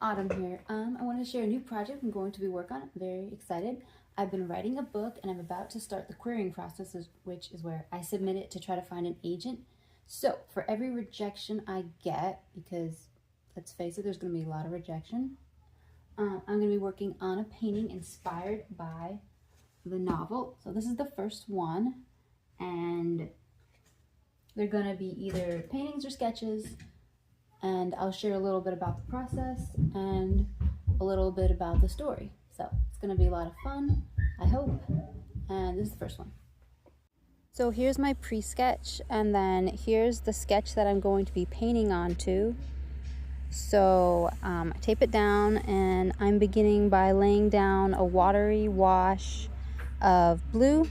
Autumn here. I wanted to share a new project I'm going to be working on. I'm very excited. I've been writing a book and I'm about to start the querying process, which is where I submit it to try to find an agent. So for every rejection I get, because let's face it, there's going to be a lot of rejection, I'm going to be working on a painting inspired by the novel. So this is the first one, and they're going to be either paintings or sketches, and I'll share a little bit about the process and a little bit about the story. So it's going to be a lot of fun, I hope, and this is the first one. So here's my pre-sketch, and then here's the sketch that I'm going to be painting onto. So I tape it down, and I'm beginning by laying down a watery wash of blue.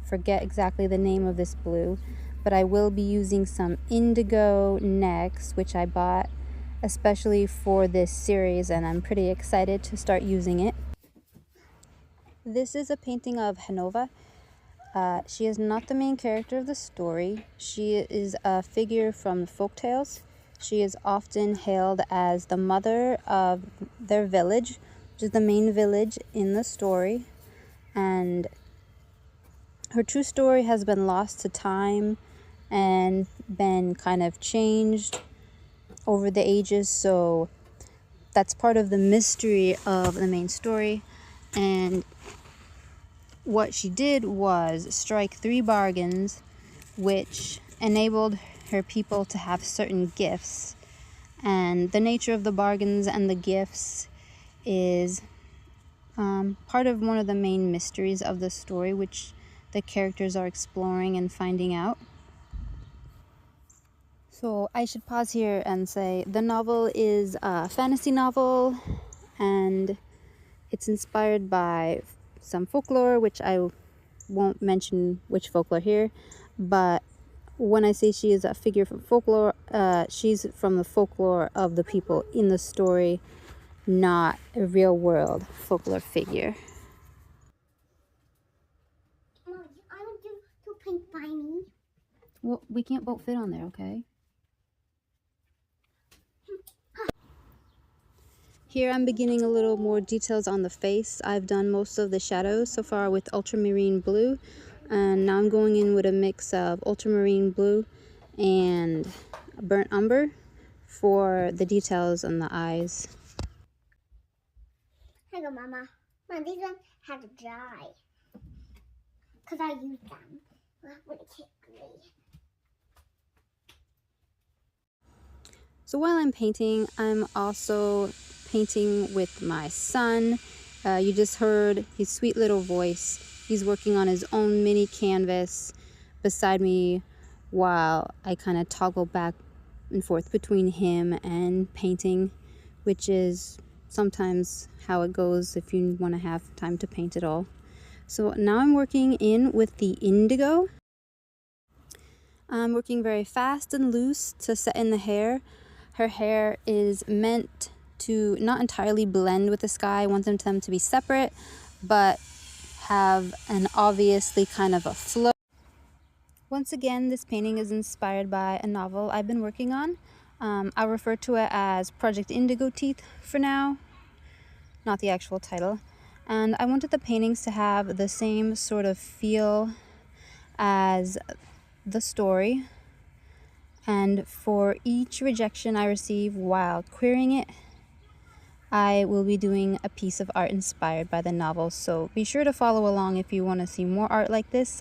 Forget exactly the name of this blue, but I will be using some indigo next, which I bought especially for this series, and I'm pretty excited to start using it. This is a painting of Genova. She is not the main character of the story. She is a figure from the folktales. She is often hailed as the mother of their village, which is the main village in the story, and her true story has been lost to time and been kind of changed over the ages, so that's part of the mystery of the main story. And what she did was strike 3 bargains, which enabled her people to have certain gifts. And the nature of the bargains and the gifts is part of one of the main mysteries of the story, which the characters are exploring and finding out. So I should pause here and say the novel is a fantasy novel, and it's inspired by some folklore, which I won't mention which folklore here, but when I say she is a figure from folklore, she's from the folklore of the people in the story, not a real world folklore figure. Mom, I want you to paint by me. Well, we can't both fit on there, okay? Here I'm beginning a little more details on the face. I've done most of the shadows so far with ultramarine blue, and now I'm going in with a mix of ultramarine blue and burnt umber for the details on the eyes. Here you go, Mama. Mom, these ones have to dry, because I used them really quickly. So while I'm painting, I'm also painting with my son. You just heard his sweet little voice. He's working on his own mini canvas beside me while I kind of toggle back and forth between him and painting, which is sometimes how it goes if you want to have time to paint it all. So now I'm working in with the indigo. I'm working very fast and loose to set in the hair. Her hair is meant to not entirely blend with the sky. I want them to be separate, but have an obviously kind of a flow. Once again, this painting is inspired by a novel I've been working on. I'll refer to it as Project Indigo Teeth for now, not the actual title. And I wanted the paintings to have the same sort of feel as the story. And for each rejection I receive while querying it, I will be doing a piece of art inspired by the novel. So be sure to follow along if you want to see more art like this.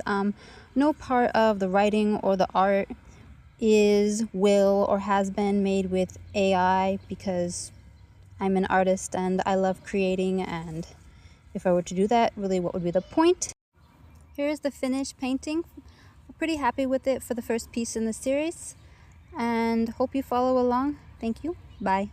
No part of the writing or the art will or has been made with AI, because I'm an artist and I love creating, and if I were to do that, really what would be the point? Here's the finished painting. I'm pretty happy with it for the first piece in the series, and hope you follow along. Thank you. Bye.